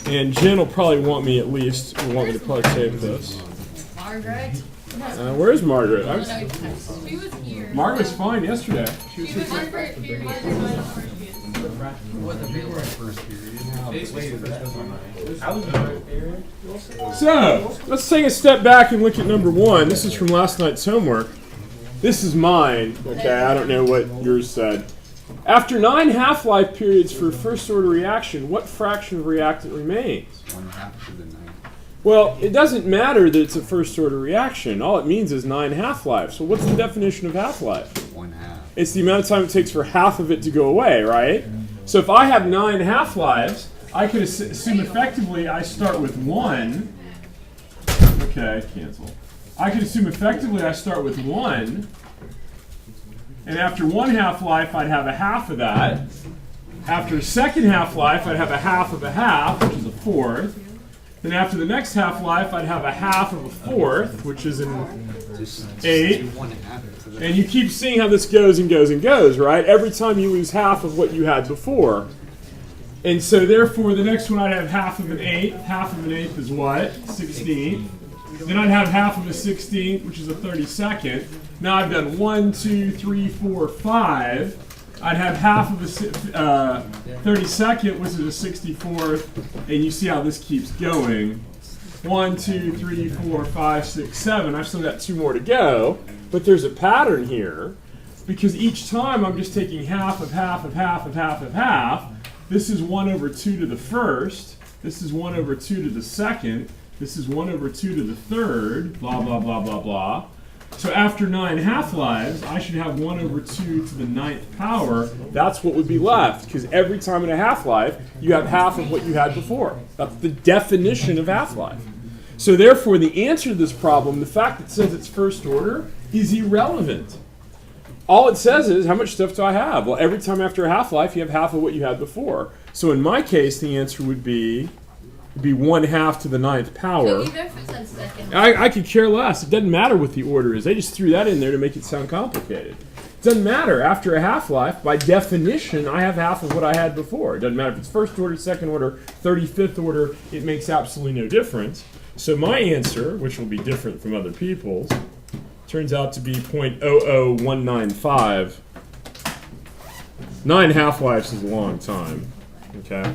And Jen will probably want me to probably save this. Margaret? Where's Margaret? She was here. Margaret was fine yesterday. She was here. Margaret. So, let's take a step back and look at number 1. This is from last night's homework. This is mine. Okay, I don't know what yours said. After 9 half-life periods for a first-order reaction, what fraction of reactant remains? 1/2 to the 9. Well, it doesn't matter that it's a first-order reaction. All it means is 9 half-lives. So what's the definition of half-life? 1/2. It's the amount of time it takes for half of it to go away, right? So if I have 9 half-lives, I could assume effectively I start with 1. Okay, cancel. I could assume effectively I start with 1. And after 1 half-life, I'd have a half of that. After a second half-life, I'd have a half of a half, which is a fourth. Then after the next half-life, I'd have a half of a fourth, which is an 8. And you keep seeing how this goes and goes and goes, right? Every time you lose half of what you had before. And so therefore, the next one I'd have half of an 8th. Half of an 8th is what? 16th. Then I'd have half of a 16th, which is a 32nd. Now I've done 1, 2, 3, 4, 5. I'd have half of a 32nd, which is a 64th. And you see how this keeps going. 1, 2, 3, 4, 5, 6, 7. I've still got 2 more to go. But there's a pattern here. Because each time I'm just taking half of half of half of half of half. This is 1 over 2 to the first. This is 1 over 2 to the second. This is 1 over 2 to the third. Blah, blah, blah, blah, blah. So after 9 half-lives, I should have 1 over 2 to the 9th power. That's what would be left. Because every time in a half-life, you have half of what you had before. That's the definition of half-life. So therefore, the answer to this problem, the fact that it says it's first order, is irrelevant. All it says is, how much stuff do I have? Well, every time after a half-life, you have half of what you had before. So in my case, the answer would be 1/2 to the 9th power. Even if it says second. I could care less. It doesn't matter what the order is. They just threw that in there to make it sound complicated. It doesn't matter. After a half-life, by definition, I have half of what I had before. It doesn't matter if it's first order, second order, 35th order. It makes absolutely no difference. So my answer, which will be different from other people's, turns out to be 0.00195. 9 half-lives is a long time. Okay?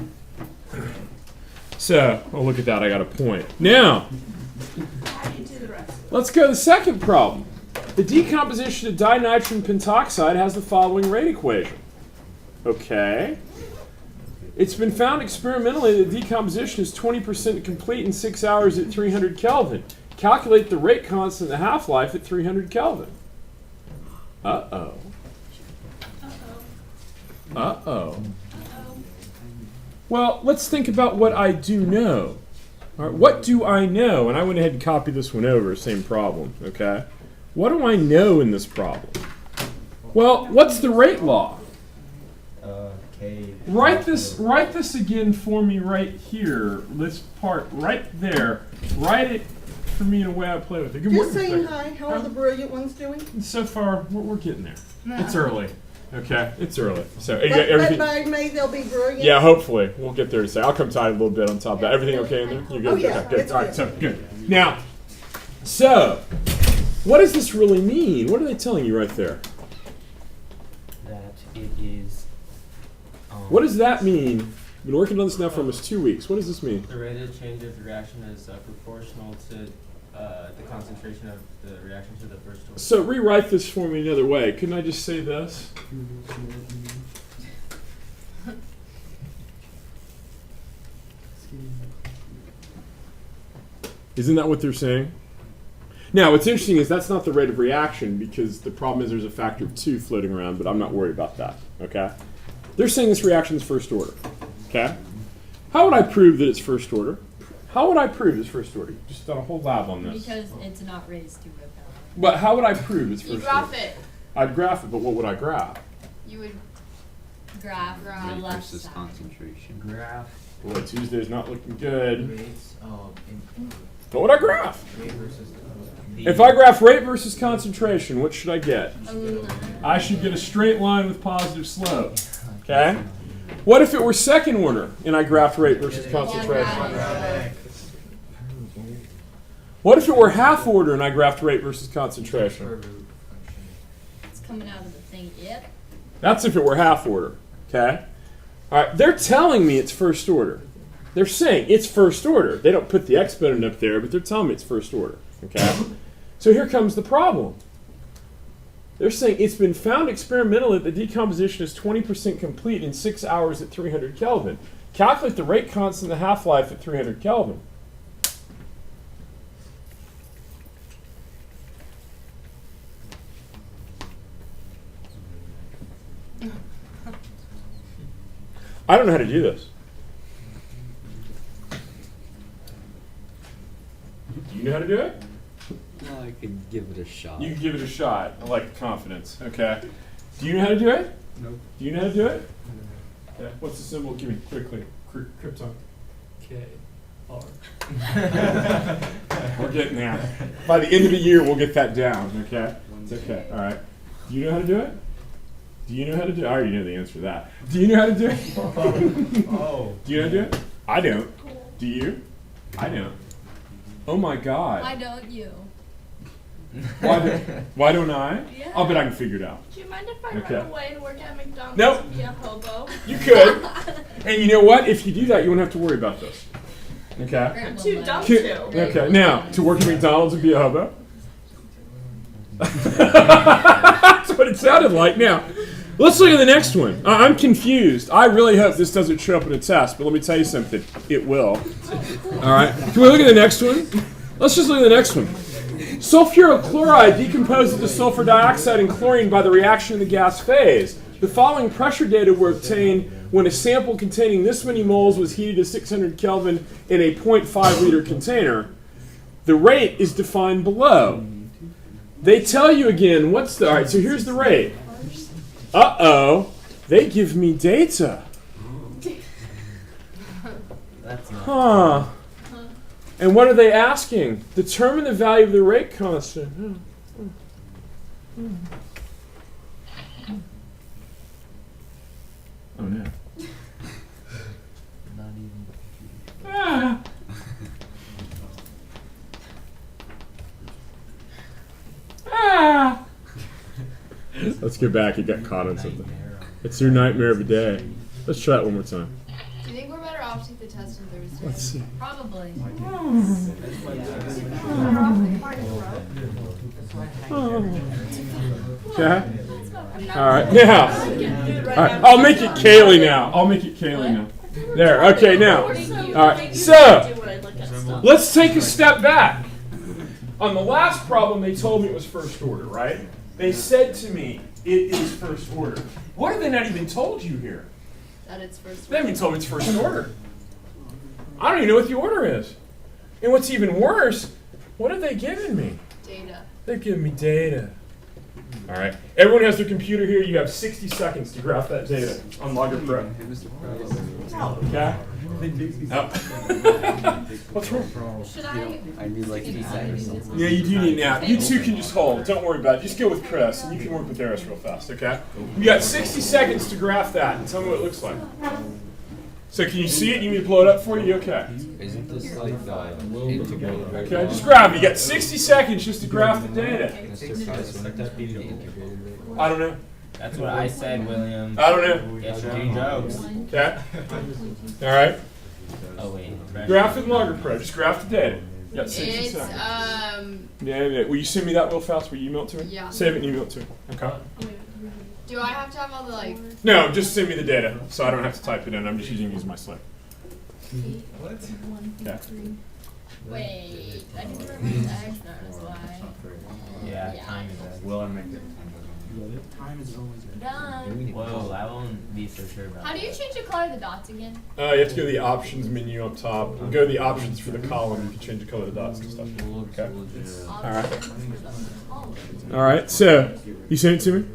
So, oh, look at that. I got a point. Now, let's go to the second problem. The decomposition of dinitrogen pentoxide has the following rate equation. Okay. It's been found experimentally that decomposition is 20% complete in 6 hours at 300 Kelvin. Calculate the rate constant of the half-life at 300 Kelvin. Uh-oh. Uh-oh. Well, let's think about what I do know. All right, what do I know? And I went ahead and copied this one over, same problem, okay? What do I know in this problem? Well, what's the rate law? Write this again for me right here. This part right there. Write it for me in a way I play with it. Good Just morning, saying hi. How are the brilliant ones doing? So far, we're getting there. It's early. Okay, it's early. So But by May they'll be brilliant. yeah, hopefully we'll get there to say. I'll come tie a little bit on top of that. Everything okay in there? You good? Oh, yeah, Okay, good. it's All right, good. so good. Now, so what does this really mean? What are they telling you right there? That it is. What does that mean? I've been working on this now for almost 2 weeks. What does this mean? The rate of change of the reaction is proportional to the concentration of the reaction to the first order. So rewrite this for me another way. Couldn't I just say this? Isn't that what they're saying? Now, what's interesting is that's not the rate of reaction because the problem is there's a factor of 2 floating around, but I'm not worried about that, okay? They're saying this reaction is first order, okay? How would I prove that it's first order? How would I prove it's first order? Just done a whole lab on this. Because it's not raised to a power. But how would I prove it's first You order? graph it. I'd graph it, but what would I graph? You would graph the Rate left versus side. concentration. Graph Boy, Tuesday's not looking good. rates What would I graph? rate versus If I graph rate versus concentration, what should I get? Oh, I should get a straight line with positive slope. Okay? What if it were second order and I graphed rate versus concentration? What if it were half order and I graphed rate versus concentration? It's coming out of the thing. Yep. That's if it were half order. Okay? All right, they're telling me it's first order. They're saying it's first order. They don't put the exponent up there, but they're telling me it's first order. Okay? So here comes the problem. They're saying it's been found experimentally that the decomposition is 20% complete in 6 hours at 300 Kelvin. Calculate the rate constant and the half-life at 300 Kelvin. I don't know how to do this. Do you know how to do it? Well, I could give it a shot. You can give it a shot. I like the confidence. Okay. Do you know how to do it? Nope. Do you know how to do it? Okay. What's the symbol? Give me quickly. Krypton. K. R. We're getting there. By the end of the year, we'll get that down. Okay. It's okay. All right. Do you know how to do it? Do you know how to do it? I already know the answer to that. Do you know how to do it? Oh. Do you know how to do it? I don't. Do you? I don't. Oh my God. Why don't you? Why don't I? Yeah. I'll bet I can figure it out. Do you mind if I Okay. run away and work at McDonald's Nope. and be a hobo? You could. And you know what? If you do that, you won't have to worry about this. Okay? I'm too dumb Can- to. Okay. Now, to work at McDonald's and be a hobo? That's what it sounded like. Now, let's look at the next one. I'm confused. I really hope this doesn't show up in a test, but let me tell you something. It will. All right. Can we look at the next one? Let's just look at the next one. Sulfuric chloride decomposes to sulfur dioxide and chlorine by the reaction in the gas phase. The following pressure data were obtained when a sample containing this many moles was heated to 600 Kelvin in a 0.5 liter container. The rate is defined below. They tell you again, what's the... All right, so here's the rate. Uh-oh. They give me data. That's not. Huh. And what are they asking? Determine the value of the rate constant. Oh no. Not even. Ah. Ah. Let's go back. It got caught on something. It's your nightmare of a day. Let's try it one more time. Do you think we're better off to take the test on Thursday? Let's see. Probably. Okay. All right. Now. All right. I'll make it Kaylee now. I'll make it Kaylee now. There. Okay. Now. All right. So let's take a step back. On the last problem, they told me it was first order, right? They said to me, it is first order. What have they not even told you here? That it's first. They haven't even told me it's first order. I don't even know what the order is. And what's even worse, what have they given me? Data. They've given me data. All right. Everyone has their computer here. You have 60 seconds to graph that data on Logger Pro. Okay? Oh. What's wrong? Should I? I need like 2 seconds. Yeah, you do need an app. You two can just hold. Don't worry about it. Just go with Chris, and you can work with Eris real fast, okay? You got 60 seconds to graph that and tell me what it looks like. So can you see it? You need me to blow it up for you? Okay. Isn't this like integrated? Okay, just grab it. You got 60 seconds just to graph the data. Mr. Price, wouldn't that be the integrated rate? I don't know. That's what I said, William. I don't know. Guess you're doing jokes. Okay? All right. Oh wait. Graph it in Logger Pro. Just graph the data. You got 60 It's seconds. yeah. Will you send me that real fast? Will you email it to me? Yeah. Save it and email it to me. Okay. Do I have to have all the like? No, just send me the data so I don't have to type it in. I'm just using it as my slip. What? Okay. Wait, I didn't remember the X. That's why. Yeah, Yeah. time is up. Will I make it? Done. Whoa, I won't be so sure about How do you change the color of the dots again? You have to go to the options menu up top. Go to the options for the column. You can change the color of the dots and stuff. Okay. All right. All right. So you sent it to me.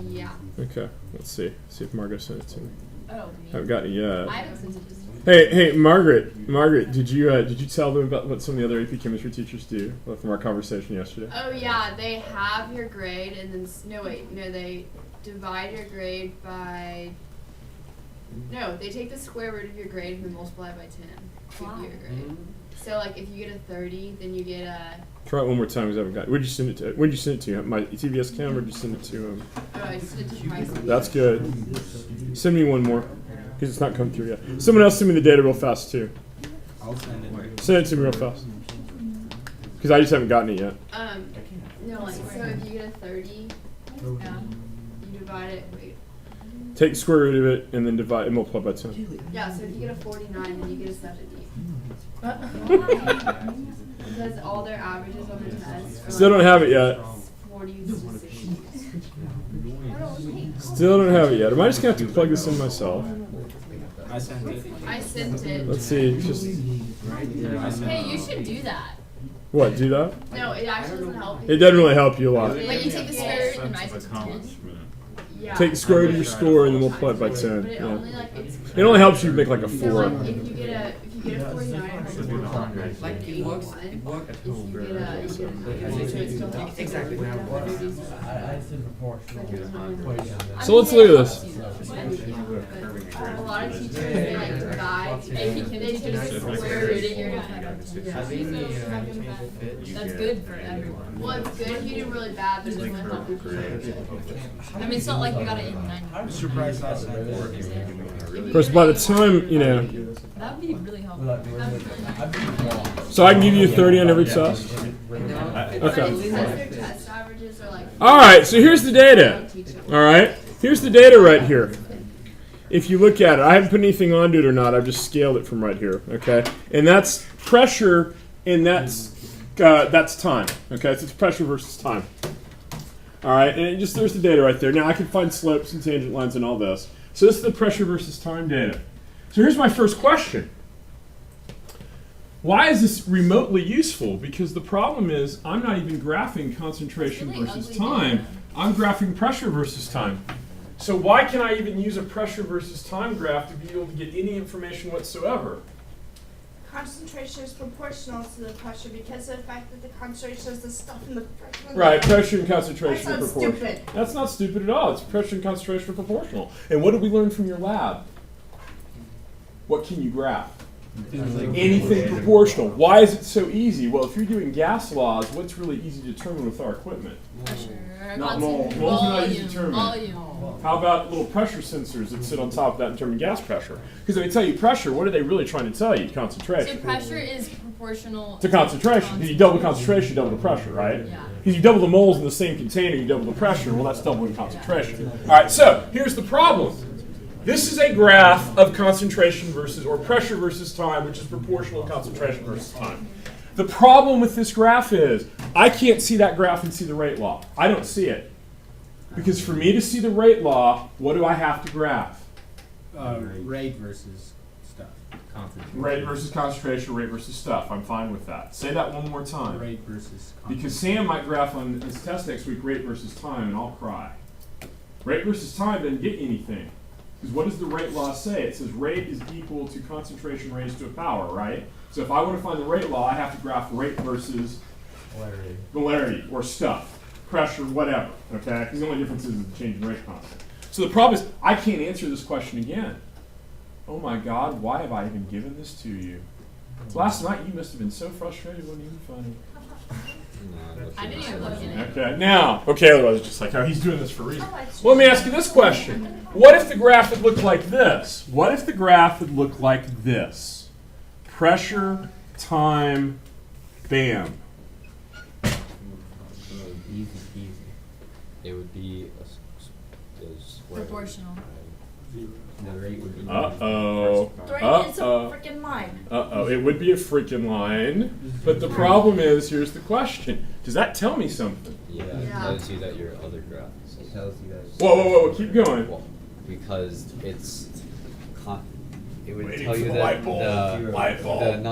Yeah. Okay. Let's see. See if Margot sent it to me. Oh, I me. haven't gotten it yet. I haven't sent it to you. Hey, Margaret, did you tell them about what some of the other AP chemistry teachers do from our conversation yesterday? Oh yeah, they have your grade and then no, they divide your grade by No, they take the square root of your grade and then multiply by 10 to Wow. your grade. So like if you get a 30, then you get a. Try it one more time because I haven't got. Where'd you send it to? Where'd you send it to? My TVS cam, or did you send it to? Oh, I just did two price. That's good. Send me one more because it's not come through yet. Someone else send me the data real fast too. I'll send it. Send it to me real fast because I just haven't gotten it yet. No, like so if you get a 30, you divide it. Wait. Take the square root of it and then divide and multiply by 10. Yeah, so if you get a 49, then you get a 70. Because all their averages on the test. Are Still don't have it yet. 40s to 60s. Still don't have it yet. Am I just gonna have to plug this in myself? I sent it. I sent it. Let's see. Just Hey, you should do that. what? Do that? No, it actually doesn't help. It doesn't really help you a lot. Like you take the square root and rise it to 10. Yeah. Take the square root of your score and then multiply it by But 10. it Yeah. only like it's. It only helps you make like a So 4. like if you get a 49, It works. It works at home. you get a exactly. So let's look at this. A lot of teachers they like divide. They take the square root of your. That's good for everyone. Well, it's good if you do really bad, but it doesn't help you. I mean, it's not like you got it in 90. I'm surprised last night. Of course, by the time, you know, That would be really helpful. That would be really nice. so I can give you a 30 on every test. But Okay. it's because their test averages are like. All right, so here's the data. All right, here's the data right here. If you look at it, I haven't put anything onto it or not. I've just scaled it from right here. Okay, and that's pressure, and that's time. Okay, so it's pressure versus time. All right, and there's the data right there. Now I can find slopes and tangent lines and all this. So this is the pressure versus time data. So here's my first question. Why is this remotely useful? Because the problem is I'm not even graphing concentration It's really versus ugly time. data. I'm graphing pressure versus time. So why can I even use a pressure versus time graph to be able to get any information whatsoever? Concentration is proportional to the pressure because of the fact that the concentration is the stuff in the pressure. Right, pressure and concentration That are sounds proportional. stupid. That's not stupid at all. It's pressure and concentration are proportional. And what did we learn from your lab? What can you graph? Anything proportional. Why is it so easy? Well, if you're doing gas laws, what's really easy to determine with our equipment? Pressure. Not moles. Moles are not easy to determine. Volume. How about little pressure sensors that sit on top of that and determine gas pressure? Because when they tell you pressure, what are they really trying to tell you? So Concentration. pressure is proportional To concentration. Because you double the concentration, you double the pressure, right? Yeah. Because you double the moles in the same container, you double the pressure. Well, that's doubling concentration. All right, so here's the problem. This is a graph of concentration versus, or pressure versus time, which is proportional to concentration versus time. The problem with this graph is I can't see that graph and see the rate law. I don't see it. Because for me to see the rate law, what do I have to graph? Rate versus stuff. Concentration. Rate versus concentration, rate versus stuff. I'm fine with that. Say that one more time. Rate versus. Because Sam might graph on his test next week rate versus time, and I'll cry. Rate versus time doesn't get anything. Because what does the rate law say? It says rate is equal to concentration raised to a power, right? So if I want to find the rate law, I have to graph rate versus molarity or stuff, pressure, whatever, okay? Because the only difference is the change in rate constant. So the problem is I can't answer this question again. Oh my God, why have I even given this to you? Last night you must have been so frustrated, it wasn't even funny. I didn't even look in it. Okay, now, otherwise it's just like, oh, he's doing this for a reason. Well, let me ask you this question. What if the graph would look like this? What if the graph would look like this? Pressure, time, bam. Easy peasy. It would be a square. Proportional. The rate would be. Uh-oh. Three is a Uh-oh. freaking line. Uh-oh. It would be a freaking line. But the problem is, here's the question. Does that tell me something? Yeah, it Yeah. tells you that your other graph is. It tells you that. Whoa. Keep going. Well, because it's. It would Waiting tell for you the that light bulb. Light bulb.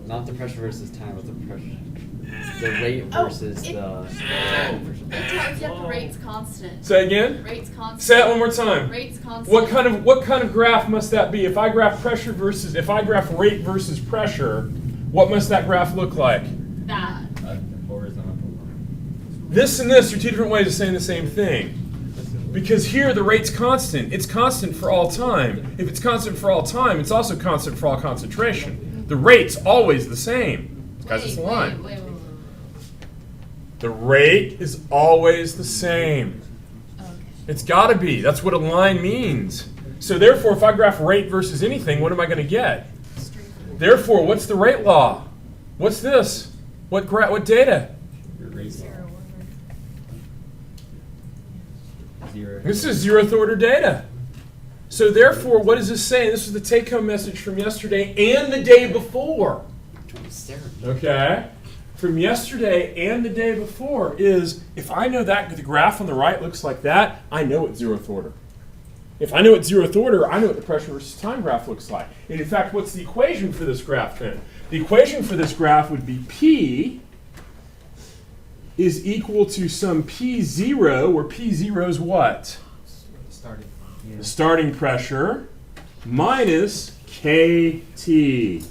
not the pressure versus time, but the pressure, the rate versus it- the. It tells you that the rate's constant. Say again? Rate's constant. Say that one more time. Rate's constant. What kind of graph must that be? If I graph rate versus pressure, what must that graph look like? That. Horizontal. This and this are two different ways of saying the same thing. Because here the rate's constant. It's constant for all time. If it's constant for all time, it's also constant for all concentration. The rate's always the same. Guys, it's a line. Wait. The rate is always the same. Okay. It's got to be. That's what a line means. So therefore, if I graph rate versus anything, what am I going to get? Therefore, what's the rate law? What's this? What data? Your rate law. Zero. This is 0th order data. So therefore, what is this saying? This is the take-home message from yesterday and the day before. Okay? From yesterday and the day before is, if I know that the graph on the right looks like that, I know it's 0th order. If I know it's 0th order, I know what the pressure versus time graph looks like. And in fact, what's the equation for this graph then? The equation for this graph would be P is equal to some P0, where P0 is what? Starting. The starting pressure minus KT.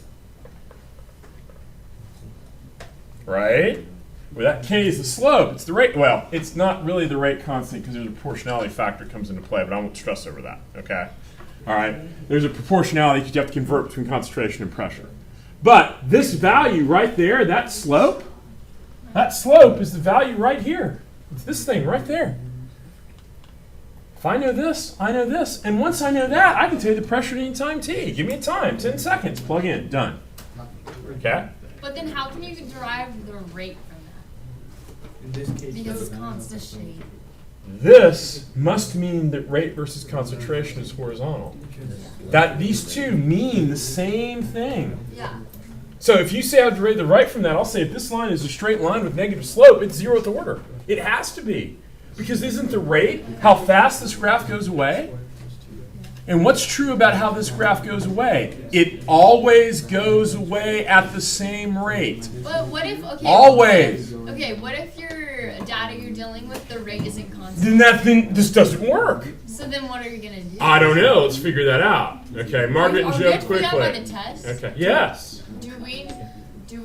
Right? Well, that K is the slope. It's the rate. Well, it's not really the rate constant because there's a proportionality factor that comes into play, but I won't stress over that. Okay? All right? There's a proportionality because you have to convert between concentration and pressure. But this value right there, that slope is the value right here. It's this thing right there. If I know this, I know this. And once I know that, I can tell you the pressure at any time t. Give me a time, 10 seconds, plug in, done. Okay? But then how can you derive the rate from In this that? case, Because it's constant shape. This must mean that rate versus concentration is horizontal. That these two mean the same thing. Yeah. So if you say I have to derive the right from that, I'll say if this line is a straight line with negative slope, it's 0th order. It has to be. Because isn't the rate how fast this graph goes away? And what's true about how this graph goes away? It always goes away at the same rate. But what if, okay. Always. What if your data you're dealing with, the rate isn't constant? Then this doesn't work. So then what are you going to do? I don't know. Let's figure that out. Okay, Margaret and Are we Joe going to put that by quickly. the test? Okay. Yes. Do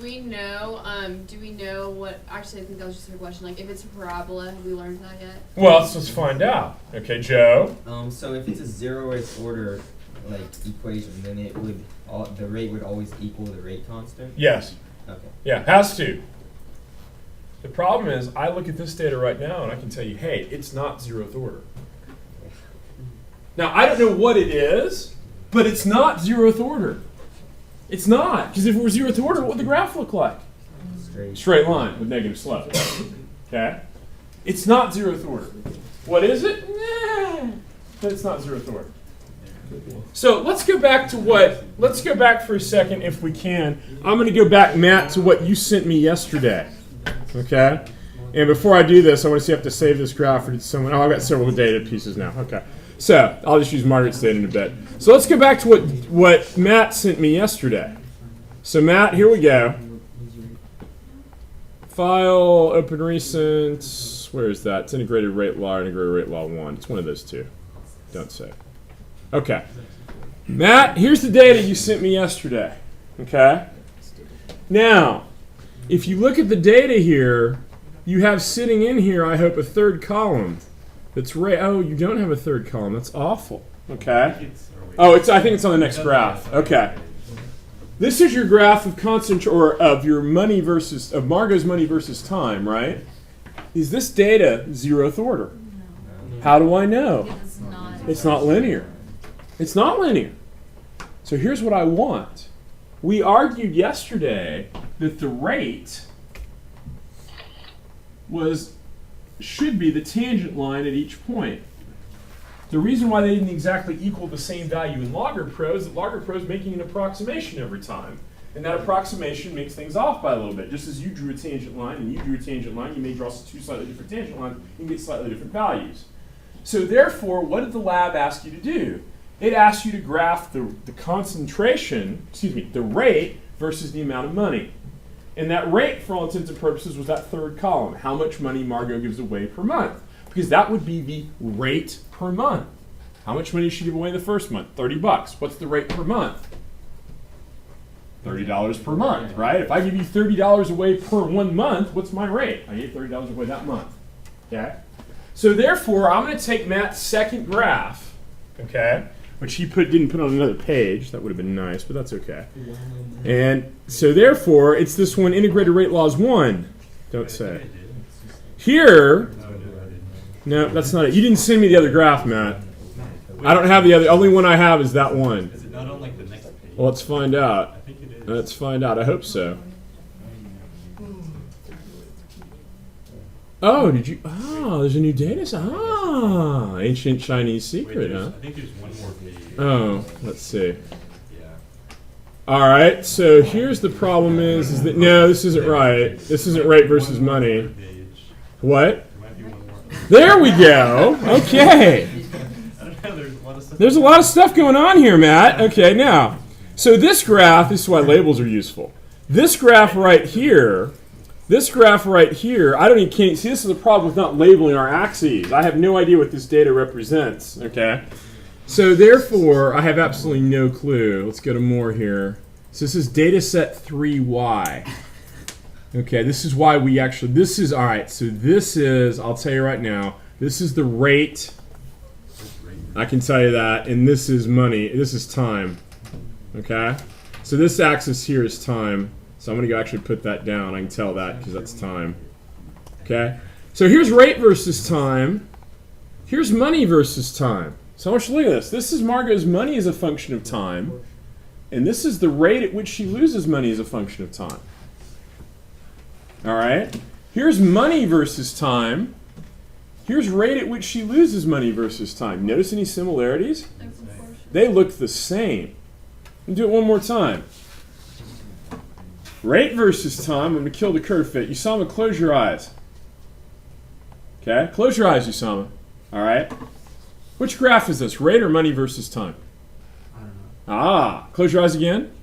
we know what, actually I think that was just a question, like if it's a parabola, have we learned that yet? Well, let's find out. Okay, Joe. So if it's a 0th order like equation, then it would the rate would always equal the rate constant. Yes. Okay. Yeah, has to. The problem is, I look at this data right now and I can tell you, hey, it's not 0th order. Now, I don't know what it is, but it's not 0th order. It's not, because if it were 0th order, what would the graph look like? Straight line with negative slope. Okay? It's not 0th order. What is it? But it's not 0th order. So let's go back for a second if we can. I'm going to go back, Matt, to what you sent me yesterday. Okay? And before I do this, I want to see if I have to save this graph or someone. Oh, I've got several data pieces now. Okay. So I'll just use Margaret's data in a bit. So let's go back to what Matt sent me yesterday. So Matt, here we go. File, open recent. Where is that? It's integrated rate law or integrated rate law 1. It's one of those two. Don't save. Okay. Matt, here's the data you sent me yesterday. Okay? Now, if you look at the data here, you have sitting in here, I hope, a third column. That's right. Oh, you don't have a third column. That's awful. Okay. Oh, I think it's on the next graph. Okay. This is your graph of of your money versus of Margot's money versus time, right? Is this data 0th order? No. How do I know? It's not. It's not linear. It's not linear. So here's what I want. We argued yesterday that the rate should be the tangent line at each point. The reason why they didn't exactly equal the same value in logger pro is that logger pro is making an approximation every time. And that approximation makes things off by a little bit. Just as you drew a tangent line and you drew a tangent line, you may draw two slightly different tangent lines and get slightly different values. So therefore, what did the lab ask you to do? It asked you to graph the rate versus the amount of money. And that rate, for all intents and purposes, was that third column. How much money Margot gives away per month. Because that would be the rate per month. How much money did she give away the first month? $30. What's the rate per month? $30 per month, right? If I give you $30 away per 1 month, what's my rate? I gave $30 away that month. Okay? So therefore, I'm going to take Matt's second graph, okay, which he didn't put on another page. That would have been nice, but that's okay. And so therefore, it's this one, integrated rate laws 1. Don't say. Here, no, that's not it. You didn't send me the other graph, Matt. I don't have the other. Only one I have is that one. Is it not on like the next page? Well, let's find out. I think it is. Let's find out. I hope so. Oh, did you? Oh, there's a new data set. Ah, ancient Chinese secret, huh? I think there's one more page. Oh, let's see. Yeah. All right, so here's the problem is that, no, this isn't right. This isn't rate versus money. What? There we go. Okay. There's a lot of stuff going on here, Matt. Okay, now, so this graph, this is why labels are useful. This graph right here, I don't even can't see. This is a problem with not labeling our axes. I have no idea what this data represents. Okay, so therefore I have absolutely no clue. Let's go to more here. So this is data set 3y. Okay, this is why we actually. This is all right. So this is. I'll tell you right now. This is the rate. I can tell you that, and this is money. This is time. Okay, so this axis here is time. So I'm going to go actually put that down. I can tell that because that's time. Okay? So here's rate versus time. Here's money versus time. So I want you to look at this. This is Margot's money as a function of time. And this is the rate at which she loses money as a function of time. All right? Here's money versus time. Here's rate at which she loses money versus time. Notice any similarities? They look the same. Let me do it one more time. Rate versus time. I'm going to kill the curve fit. Usama, close your eyes. Okay? Close your eyes, Usama. All right? Which graph is this? Rate or money versus time? I don't know. Ah. Close your eyes again.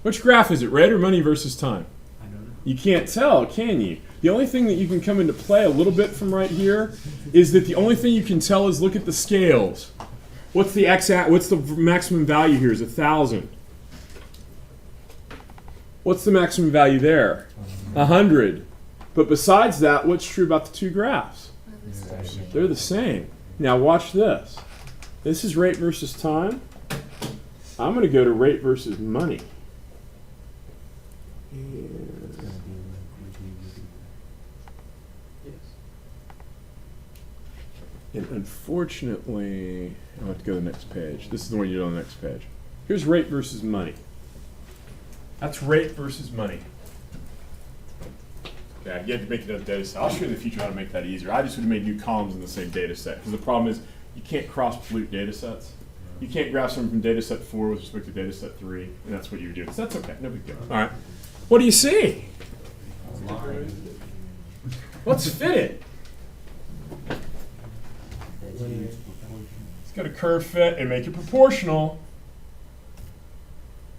Which graph is it? Rate or money versus time? I don't know. You can't tell, can you? The only thing that you can come into play a little bit from right here is that the only thing you can tell is look at the scales. What's the maximum value here? Is 1,000. What's the maximum value there? 100. But besides that, what's true about the two graphs? They're the same. Now watch this. This is rate versus time. I'm going to go to rate versus money. And unfortunately, I'll have to go to the next page. This is the one you do on the next page. Here's rate versus money. That's rate versus money. Okay, you have to make another data set. I'll show you in the future how to make that easier. I just would have made new columns in the same data set. Because the problem is you can't cross-pollute data sets. You can't graph something from data set 4 with respect to data set 3. And that's what you would do. So that's okay. No big deal. All right. What do you see? Let's fit it. It's got a curve fit and make it proportional.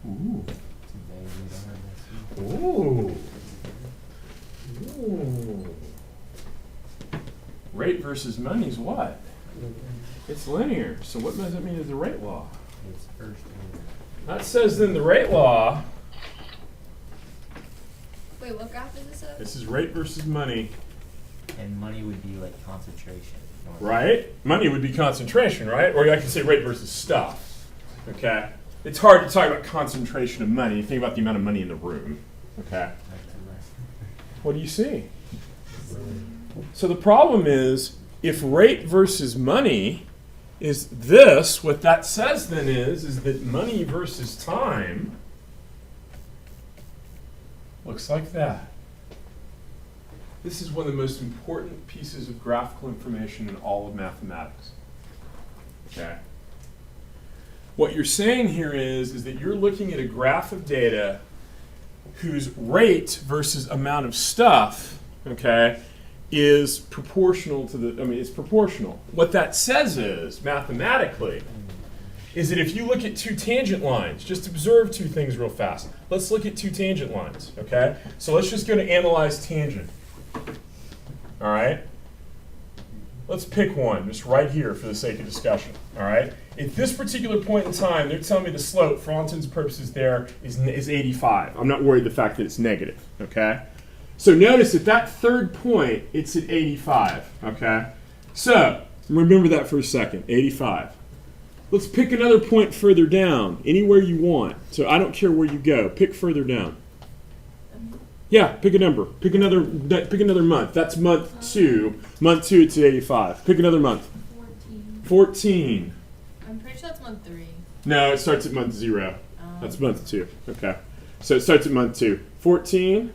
Ooh. Ooh. Ooh. Rate versus money is what? It's linear. So what does that mean is the rate law? It's first order. That says then the rate law. Wait, what graph is this of? This is rate versus money. And money would be like concentration. Right? Money would be concentration, right? Or I can say rate versus stuff. Okay? It's hard to talk about concentration of money. You think about the amount of money in the room. Okay? What do you see? So the problem is, if rate versus money is this, what that says then is that money versus time looks like that. This is one of the most important pieces of graphical information in all of mathematics. Okay? What you're saying here is that you're looking at a graph of data whose rate versus amount of stuff, okay, is proportional to it's proportional. What that says is, mathematically, is that if you look at two tangent lines, just observe two things real fast. Let's look at two tangent lines, okay? So let's just go to analyze tangent. All right? Let's pick one, just right here for the sake of discussion, all right? At this particular point in time, they're telling me the slope, for all intents and purposes there, is 85. I'm not worried the fact that it's negative, okay? So notice at that third point, it's at 85, okay? So, remember that for a second, 85. Let's pick another point further down, anywhere you want. So I don't care where you go, pick further down. Yeah, pick a number. Pick another month. That's month 2. Month 2, it's at 85. Pick another month. 14. I'm pretty sure that's month 3. No, it starts at month 0. That's month 2. Okay. So it starts at month 2. 14.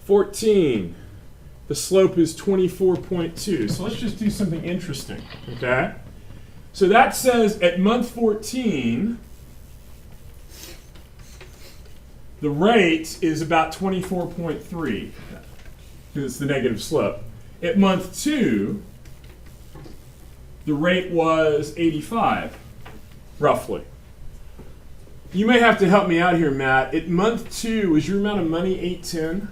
14. The slope is 24.2. So let's just do something interesting. Okay? So that says at month 14, the rate is about 24.3 because it's the negative slope. At month 2, the rate was 85, roughly. You may have to help me out here, Matt. At month 2, is your amount of money 810?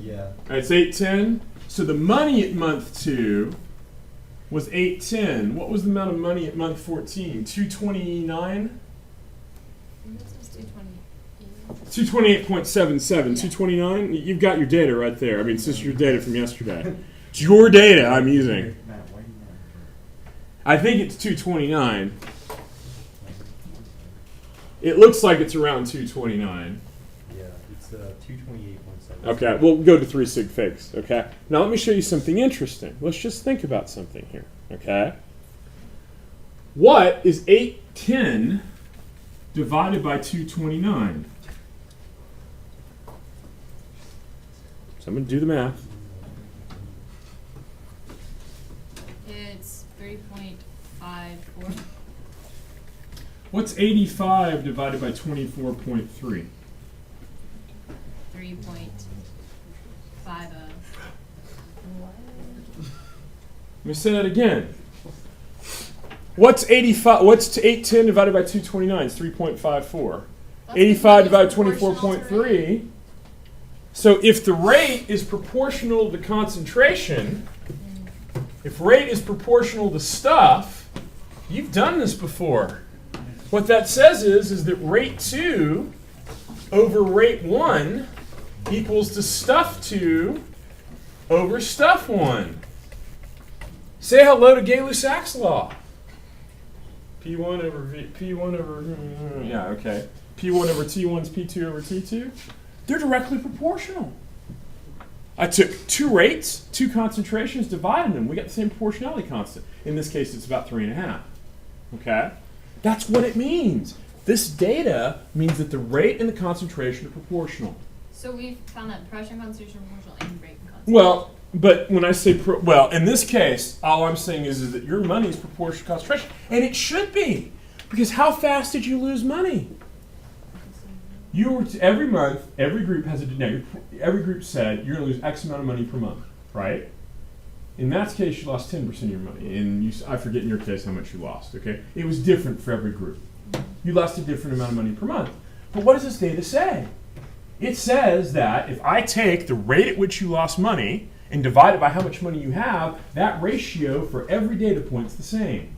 Yeah. All right, it's 810. So the money at month 2 was 810. What was the amount of money at month 14? 229? 228.77. 229? You've got your data right there. I mean, this is your data from yesterday. It's your data I'm using. I think it's 229. It looks like it's around 229. Yeah, it's 228.7. Okay, we'll go to 3 sig figs, okay? Now let me show you something interesting. Let's just think about something here, okay? What is 810 divided by 229? So I'm going to do the math. It's 3.54. What's 85 divided by 24.3? 3.50. Let me say that again. What's 85? What's 810 divided by 229? It's 3.54. 85 divided by 24.3. So if the rate is proportional to the concentration, if rate is proportional to stuff, you've done this before. What that says is that rate 2 over rate 1 equals to stuff 2 over stuff 1. Say hello to Gay-Lussac's law. P1 over V, P1 over, yeah, okay. P1 over T1 is P2 over T2. They're directly proportional. I took 2 rates, 2 concentrations, divided them. We got the same proportionality constant. In this case, it's about 3.5. Okay? That's what it means. This data means that the rate and the concentration are proportional. So we found that pressure and concentration are proportional and rate and concentration. Well, but when I say, in this case, all I'm saying is that your money is proportional to concentration. And it should be. Because how fast did you lose money? You were every month, every group has a every group said you're going to lose X amount of money per month, right? In Matt's case, you lost 10% of your money. And I forget in your case how much you lost, okay? It was different for every group. You lost a different amount of money per month. But what does this data say? It says that if I take the rate at which you lost money and divide it by how much money you have, that ratio for every data point is the same.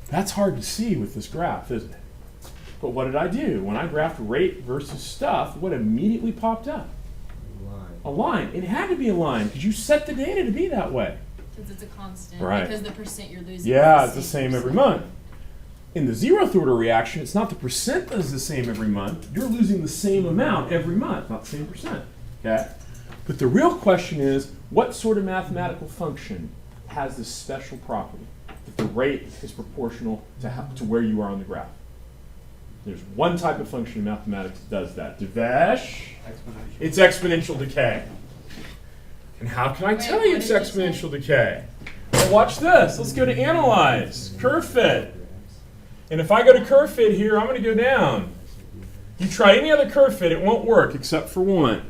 That's hard to see with this graph, isn't it? But what did I do? When I graphed rate versus stuff, what immediately popped up? A line. It had to be a line because you set the data to be that way. Because it's a constant. Right. Because the percent you're losing. Yeah, is it's the same every month. In the zeroth order reaction, it's not the percent that is the same every month. You're losing the same amount every month, not the same percent. Okay? But the real question is, what sort of mathematical function has this special property that the rate is proportional to where you are on the graph? There's one type of function in mathematics that does that. Devesh? It's exponential decay. And how can I tell you it's exponential decay? Well, watch this. Let's go to analyze. Curve fit. And if I go to curve fit here, I'm going to go down. You try any other curve fit, it won't work except for one.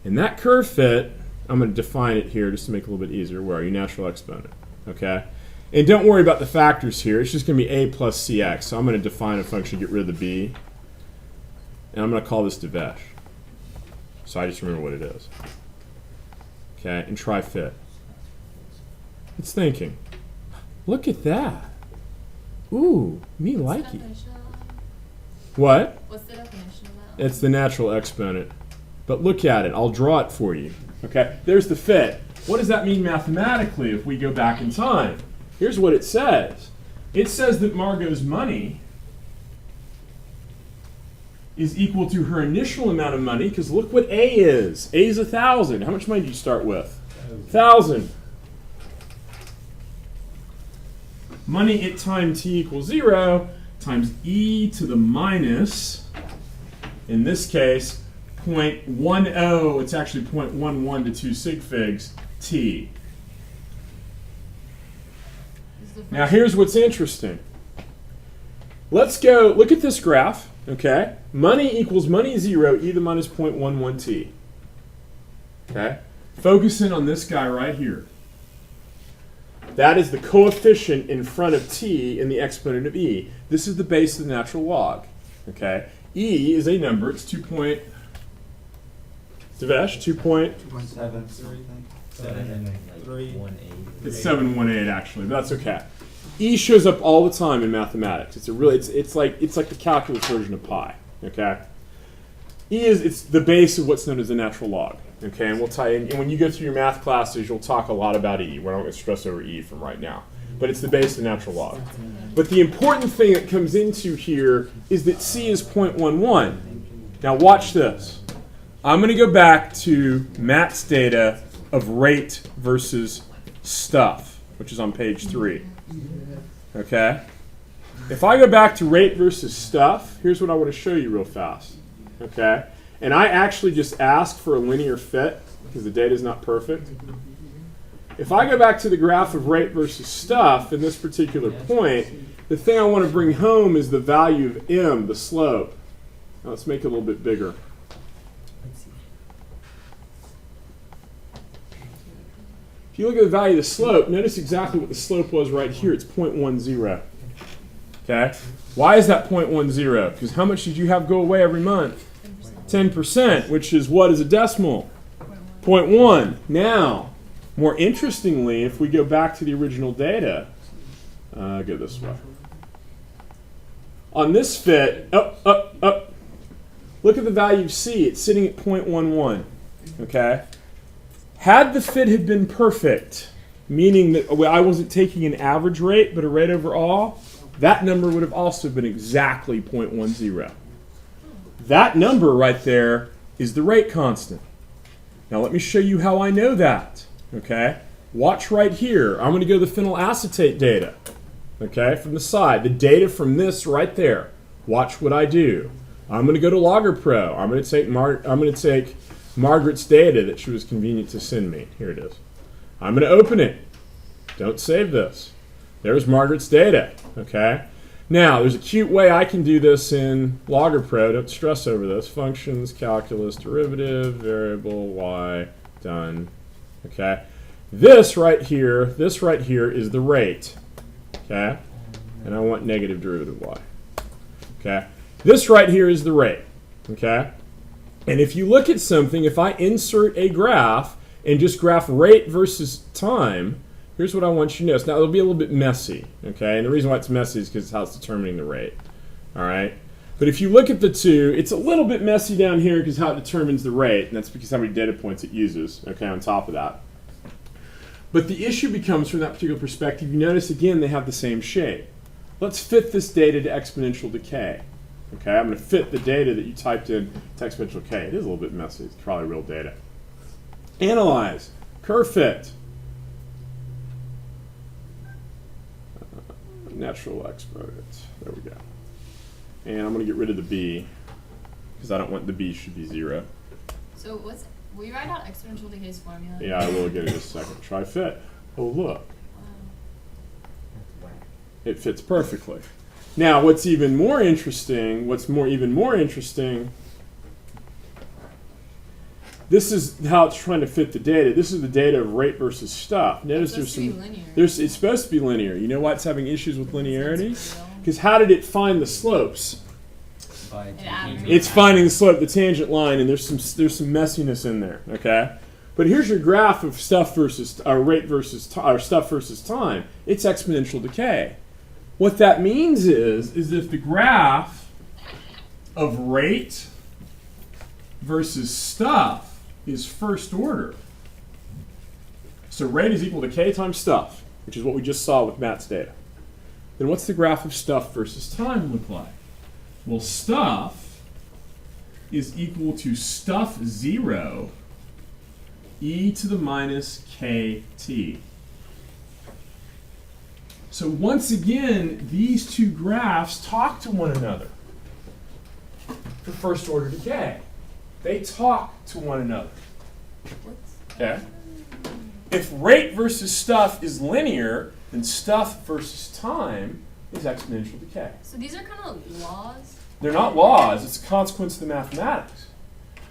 And that curve fit, I'm going to define it here just to make it a little bit easier. Where are you? Natural exponent. Okay? And don't worry about the factors here. It's just going to be a plus cx. So I'm going to define a function to get rid of the b. And I'm going to call this Devesh. So I just remember what it is. Okay, and try fit. It's thinking. Look at that. Ooh, me like it. What? What's the definition of that? It's the natural exponent. But look at it. I'll draw it for you. Okay? There's the fit. What does that mean mathematically if we go back in time? Here's what it says. It says that Margot's money is equal to her initial amount of money, because look what A is. A is 1,000. How much money do you start with? 1,000. Money at time t equals 0 times e to the minus, in this case, 0.10, it's actually 0.11 to 2 sig figs, t. Now here's what's interesting. Let's go, look at this graph, okay? Money equals money 0, e to the minus 0.11 t. Okay? Focus in on this guy right here. That is the coefficient in front of t in the exponent of e. This is the base of the natural log. Okay? E is a number. It's 2 point... Devesh, 2 point... 7.18. It's 718 actually, but that's okay. E shows up all the time in mathematics. It's a really it's like the calculus version of pi. Okay. E it's the base of what's known as the natural log. Okay, and we'll tie in. And when you go through your math classes, you'll talk a lot about E. We're not going to stress over E from right now, but it's the base of the natural log. But the important thing that comes into here is that C is 0.11. Now watch this. I'm going to go back to Matt's data of rate versus stuff, which is on page 3. Okay? If I go back to rate versus stuff, here's what I want to show you real fast. Okay? And I actually just asked for a linear fit because the data is not perfect. If I go back to the graph of rate versus stuff in this particular point, the thing I want to bring home is the value of m, the slope. Now let's make it a little bit bigger. If you look at the value of the slope, notice exactly what the slope was right here. It's 0.10. Okay? Why is that 0.10? Because how much did you have go away every month? 10%, which is what is a decimal? 0.1. Now, more interestingly, if we go back to the original data, go this way. On this fit, up. Look at the value of C. It's sitting at 0.11. Okay? Had the fit had been perfect, meaning that I wasn't taking an average rate, but a rate overall, that number would have also been exactly 0.10. That number right there is the rate constant. Now let me show you how I know that. Okay? Watch right here. I'm going to go to the phenylacetate data. Okay? From the side. The data from this right there. Watch what I do. I'm going to go to Logger Pro. I'm going to take Margaret's data that she was convenient to send me. Here it is. I'm going to open it. Don't save this. There's Margaret's data. Okay? Now, there's a cute way I can do this in Logger Pro. Don't stress over this. Functions, calculus, derivative, variable, y, done. Okay? This right here is the rate. Okay? And I want negative derivative y. Okay? This right here is the rate. Okay? And if you look at something, if I insert a graph and just graph rate versus time, here's what I want you to notice. Now, it'll be a little bit messy, okay? And the reason why it's messy is because it's how it's determining the rate, all right? But if you look at the two, it's a little bit messy down here because how it determines the rate, and that's because how many data points it uses, okay, on top of that. But the issue becomes, from that particular perspective, you notice, again, they have the same shape. Let's fit this data to exponential decay, okay? I'm going to fit the data that you typed in to exponential decay. It is a little bit messy. It's probably real data. Analyze. Curve fit. Natural exponent. There we go. And I'm going to get rid of the b because I don't want the b should be 0. So will you write out exponential decay's formula? Yeah, I will get it in a second. Try fit. Oh, look. It fits perfectly. Now, what's even more interesting, this is how it's trying to fit the data. This is the data of rate versus stuff. Notice there's some. It's supposed to be linear. You know why it's having issues with linearity? Because how did it find the slopes? It's finding the slope, the tangent line, and there's some messiness in there. Okay, but here's your graph of stuff versus rate versus stuff versus time. It's exponential decay. What that means is if the graph of rate versus stuff is first order. So rate is equal to k times stuff, which is what we just saw with Matt's data. Then what's the graph of stuff versus time look like? Well, stuff is equal to stuff 0 e to the minus kt. So once again, these two graphs talk to one another for first order decay. They talk to one another. Okay? If rate versus stuff is linear, then stuff versus time is exponential decay. So these are kind of laws? They're not laws, it's a consequence of the mathematics.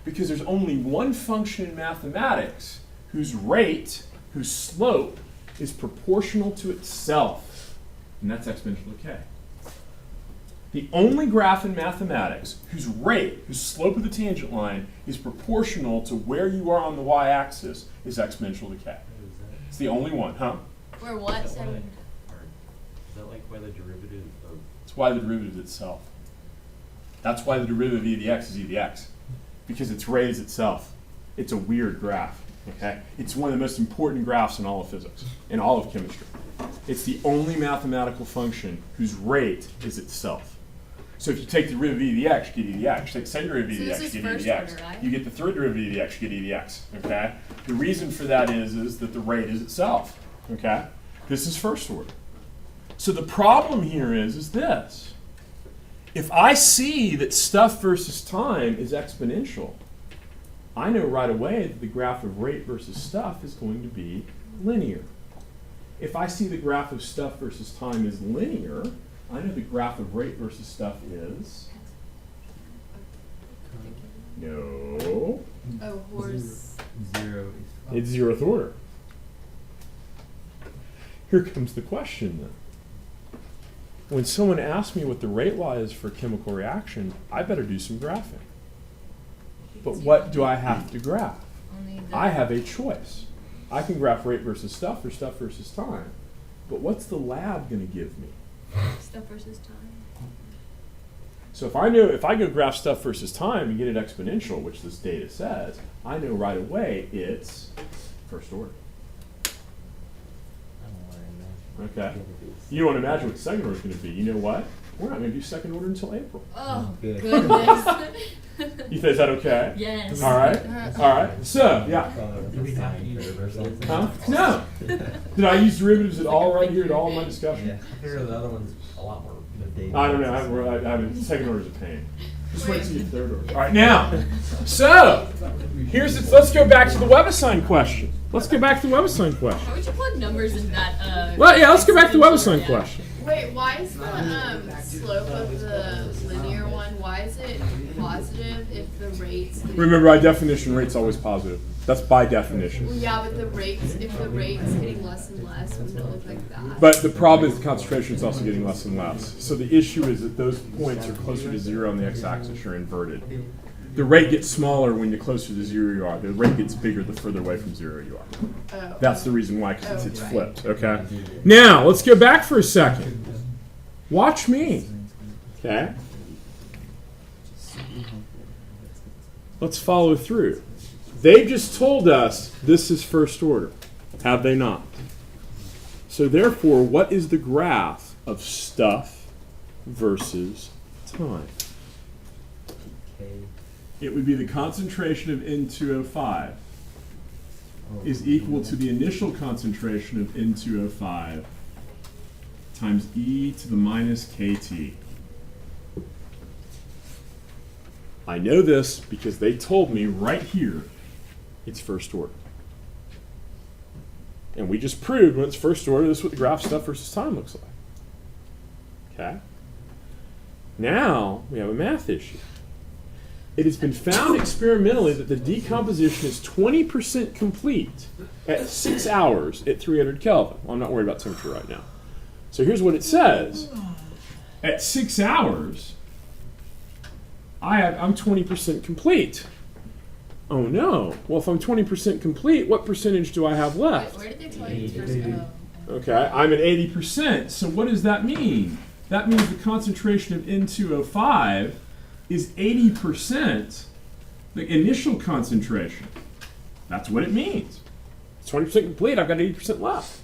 Because there's only one function in mathematics whose rate, whose slope, is proportional to itself. And that's exponential decay. The only graph in mathematics whose rate, whose slope of the tangent line, is proportional to where you are on the y-axis is exponential decay. It's the only one, huh? Where what? Is that like why the derivative of... It's why the derivative is itself. That's why the derivative of e to the x is e to the x. Because its rate is itself. It's a weird graph, okay? It's one of the most important graphs in all of physics, in all of chemistry. It's the only mathematical function whose rate is itself. So if you take the derivative of e to the x, you get e to the x. You take the second derivative of e to the x, you get e to the x. Order, right? You get the third derivative of e to the x, you get e to the x, okay? The reason for that is that the rate is itself, okay? This is first order. So the problem here is this. If I see that stuff versus time is exponential, I know right away that the graph of rate versus stuff is going to be linear. If I see the graph of stuff versus time is linear, I know the graph of rate versus stuff is... No. Oh, horse. 0 is It's zeroth order. Here comes the question then. When someone asks me what the rate law is for a chemical reaction, I better do some graphing. But what do I have to graph? Only the I have a choice. I can graph rate versus stuff or stuff versus time. But what's the lab going to give me? stuff versus time. So if I go graph stuff versus time and get it exponential, which this data says, I know right away it's first order. Okay. You don't imagine what the second order is going to be. You know what? We're not going to do second order until April. Oh, good. goodness. You think, is that okay? Yes. All right. All right. So, yeah. Do we have to use it? Huh? No. Did I use derivatives at all right here at all in my discussion? Yeah. I figure the other one's a lot more. I don't know. I mean, second order is a pain. Just wait till you get third order. All right. Now, so let's go back to the WebAssign question. Let's go back to the WebAssign question. Why would you plug numbers in that? Well, yeah. Let's go back to the WebAssign question. Wait, why is the slope of the linear one, why is it positive if the rate's getting... Remember, by definition, rate's always positive. That's by definition. Well, yeah, but if the rate's getting less and less, wouldn't it look like that? But the problem is the concentration is also getting less and less. So the issue is that those points are closer to zero on the x-axis. You're inverted. The rate gets smaller when the closer to zero you are. The rate gets bigger the further away from zero you are. Oh. That's the reason why, because it's right. flipped. Okay. Now let's go back for a second. Watch me. Okay. Let's follow through. They just told us this is first order, have they not? So therefore, what is the graph of stuff versus time? It would be the concentration of N2O5 is equal to the initial concentration of N2O5 times e to the minus kt. I know this because they told me right here it's first order. And we just proved when it's first order, this is what the graph stuff versus time looks like. Okay? Now we have a math issue. It has been found experimentally that the decomposition is 20% complete at 6 hours at 300 Kelvin. Well, I'm not worried about temperature right now. So here's what it says. At 6 hours, I'm 20% complete. Oh no. Well, if I'm 20% complete, what percentage do I have left? Wait, where did they tell you first? Oh. Okay, I'm at 80%. So what does that mean? That means the concentration of N2O5 is 80% the initial concentration. That's what it means. It's 20% complete, I've got 80% left.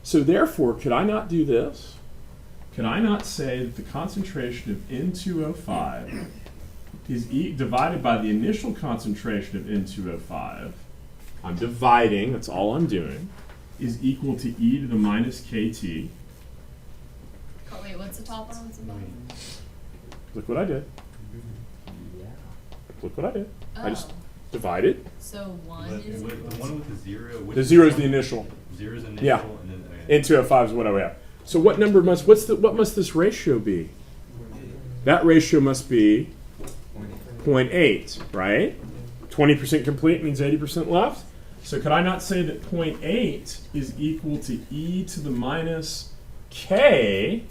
So therefore, could I not do this? Could I not say that the concentration of N2O5 is divided by the initial concentration of N2O5, I'm dividing, that's all I'm doing, is equal to e to the minus KT. Oh wait, what's the top one? What's the bottom? Look what I did. Look what I did. I just Oh. divided. So one is The one with the zero. The zero is the initial. Zero is initial, Yeah. and then okay. N2O5 is what I have. So what number what must this ratio be? That ratio must be 0.8, right? 20% complete means 80% left. So could I not say that 0.8 is equal to e to the minus k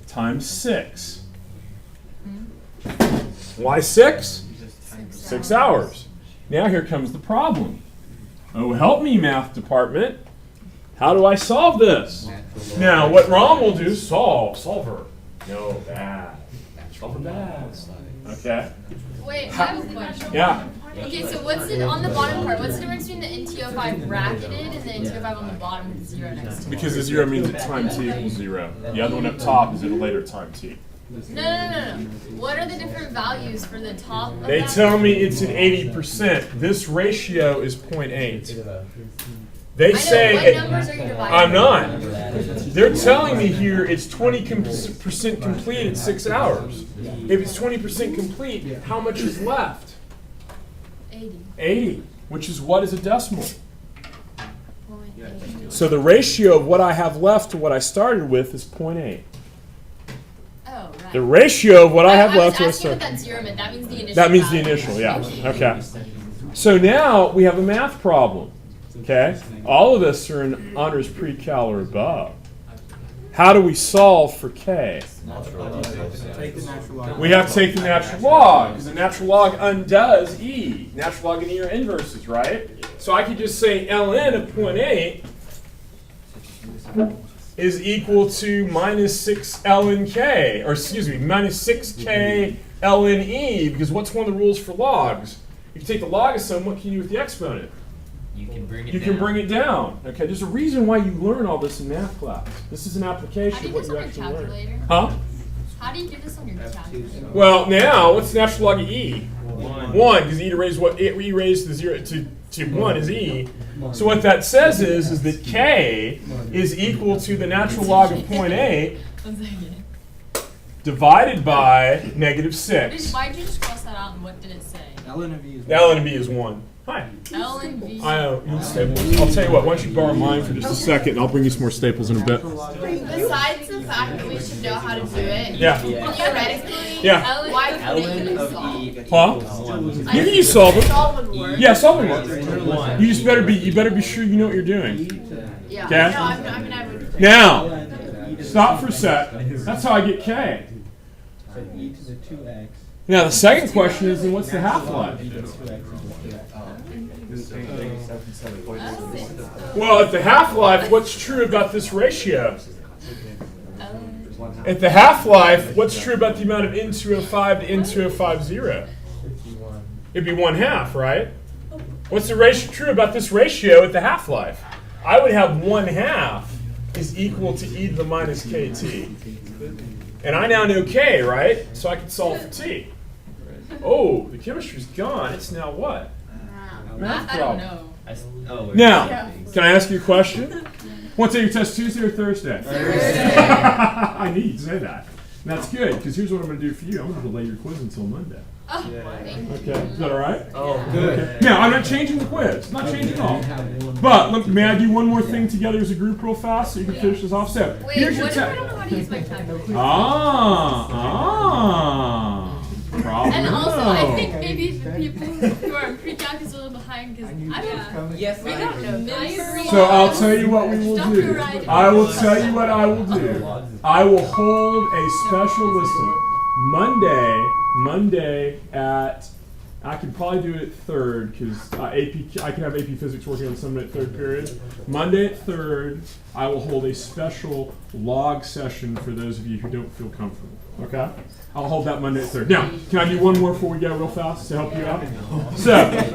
times 6? Why 6? 6 hours. Now here comes the problem. Oh, help me, math department. How do I solve this? Now, what Ron will do is solver. No, bad. Solver bad. Okay. Wait, I have a question. Yeah. Okay, so what's the on the bottom part? What's the difference between the NTO5 bracketed and the NTO5 on the bottom with zero next to it? Because the 0 means at time t equals 0. The other one up top is at a later time t. No. What are the different values for the top of They that? tell me it's at 80%. This ratio is 0.8. They I know, say what numbers are you dividing? I'm not. They're telling me here it's 20% complete at 6 hours. If it's 20% complete, how much is left? 80. 80, which is what is a decimal? 0.8. So the ratio of what I have left to what I started with is 0.8. Oh, right. The ratio of what I have left to I what I was asking what started. that zero meant. That means the initial. That means the value. initial, yeah. Okay. So now we have a math problem. Okay? All of us are in honors pre-cal or above. How do we solve for k? Take the natural log. We have to take the natural log, because the natural log undoes e. Natural log and e are inverses, right? So I could just say ln of 0.8 is equal to minus 6 ln k, or excuse me, minus 6k ln e, because what's one of the rules for logs? If you take the log of some, what can you do with the exponent? You can bring it You down. can bring it down. Okay, there's a reason why you learn all this in math class. This is an How application do of you what do you this on your actually learn. calculator? Huh? How do you do this on your calculator? Well, now, what's the natural log of e? 1, because e raised what e raised to 0 to 1 is e. So what that says is that k is equal to the natural log of 0.8 One second. divided by negative 6. Why did you just cross that out and what did it say? ln of e is L and b is 1. Hi. L and V. I know. You need staples. I'll tell you what. Why don't you borrow mine for just a second, and I'll bring you some more staples in a bit. Besides the fact that we should know how to do it, Yeah. theoretically, Yeah. why couldn't ln you of solve? e Huh? equals 1. You can use solver. Solve would work. Yeah, solver works. You just better be sure you know what you're doing. Yeah. Okay. No, I mean, I would. Now, stop for a sec. That's how I get k. So e to the 2x. Now the second question is, then what's the half-life? E to the 2x. Well, at the half-life, what's true about this ratio? Oh. At the half-life, what's true about the amount of N2O5 to N2O50? It'd be 1/2, right? What's the ratio true about this ratio at the half-life? I would have 1/2 is equal to e to the minus kt. And I now know k, right? So I can solve for t. Oh, the chemistry's gone. It's now what? Math I don't problem. know. Now, can I ask you a question? What's your test, Tuesday or Thursday? I knew you'd say that. And that's good, because here's what I'm going to do for you. I'm going to delay your quiz until Monday. Oh, thank you. Okay, is that all right? Oh, Okay. Now, I'm not changing the quiz. Not changing at all. But look, may I do one more thing together as a group real fast so you can finish this off? So, Wait, here's your what if I test. don't know how to use my calculator? Problem. And also, I think maybe the people who are in pre-calc is a little behind because I don't. Yes, We don't know. So I'll tell you what we will do. I will tell you what I will do. I will hold a special listen Monday at I could probably do it at third because I can have AP Physics working on Sunday at third period. Monday at third, I will hold a special log session for those of you who don't feel comfortable. Okay? I'll hold that Monday at third. Now, can I do one more before we go real fast to help you out? So, I don't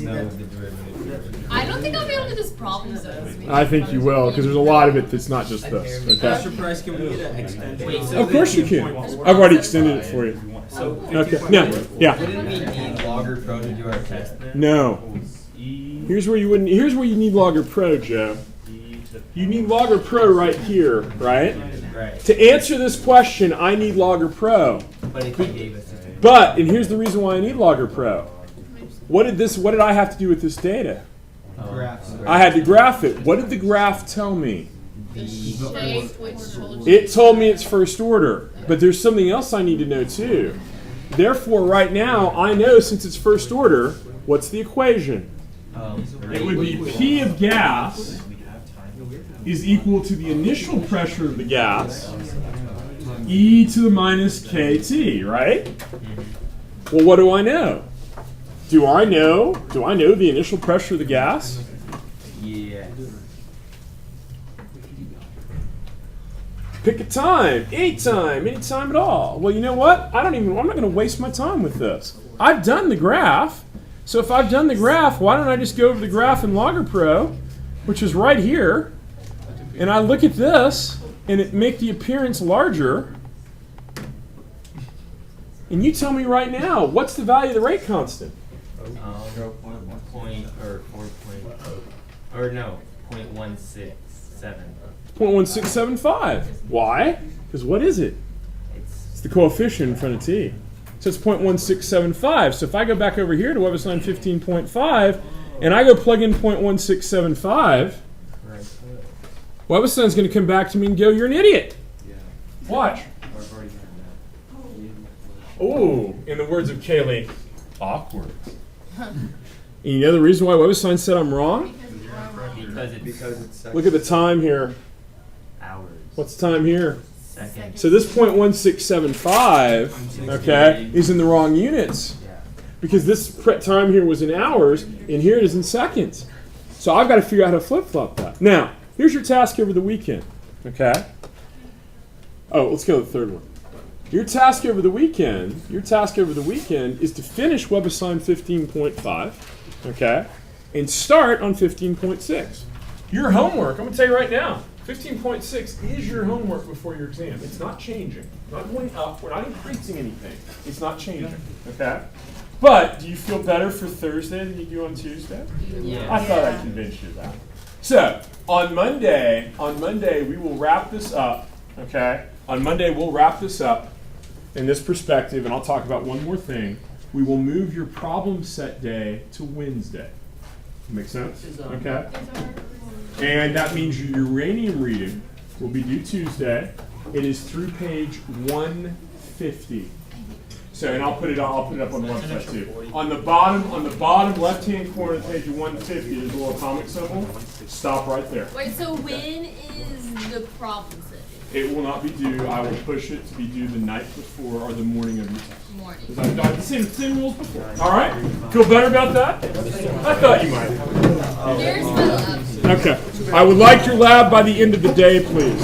know the derivative. I don't think I'll be able to do this problem this week. I think you will because there's a lot of it that's not just this. Mr. Okay? Price, can we get an extension? Wait, so Of course you can. I've already extended it for you. So Okay. Now, yeah. wouldn't we need Logger Pro to do our test then? No. Here's where you wouldn't. Here's where you need Logger Pro, Joe. You need Logger Pro right here, right? Right. To answer this question, I need Logger Pro. But if he gave us it. But, and here's the reason why I need Logger Pro. What did I have to do with this data? Graphs. I had to graph it. What did the graph tell me? Shape, which told you. It told me it's first order. But there's something else I need to know too. Therefore, right now, I know since it's first order, what's the equation? It would be P of gas is equal to the initial pressure of the gas, E to the minus KT, right? Well, what do I know? Do I know the initial pressure of the gas? Yeah. Pick a time, any time at all. Well, you know what? I'm not going to waste my time with this. I've done the graph. So if I've done the graph, why don't I just go over the graph in Logger Pro, which is right here, and I look at this, and it make the appearance larger, and you tell me right now, what's the value of the rate constant? 0.167. 0.1675. Why? Because what is it? It's the coefficient in front of t. So it's 0.1675. So if I go back over here to Weber's line 15.5, and I go plug in 0.1675, Webstein's going to come back to me and go, "You're an idiot." Watch. Oh, in the words of Kaylee, awkward. And you know the reason why Webstein said I'm wrong? Because it's Look at the time here. hours. What's the time here? Seconds. So this 0.1675, okay, is in the wrong units. Because this time here was in hours, and here it is in seconds. So I've got to figure out how to flip-flop that. Now, here's your task over the weekend, okay? Oh, let's go to the third one. Your task over the weekend is to finish WebAssign 15.5, okay, and start on 15.6. Your homework, I'm going to tell you right now, 15.6 is your homework before your exam. It's not changing. Not going up. We're not increasing anything. It's not changing, okay? But do you feel better for Thursday than you do on Tuesday? Yeah. I thought I convinced you of that. So, on Monday, we will wrap this up, okay? On Monday, we'll wrap this up in this perspective, and I'll talk about one more thing. We will move your problem set day to Wednesday. Make sense? Okay? And that means your uranium reading will be due Tuesday. It is through page 150. So, and I'll put it up on the website too. On the bottom left-hand corner of page 150, there's a little comic symbol. Stop right there. Wait, so when is the problem set? It will not be due. I will push it to be due the night before or the morning of your test. Morning. Because I've done the same rules before. All right? Feel better about that? I thought you might. Here's my lab. Okay. I would like your lab by the end of the day, please.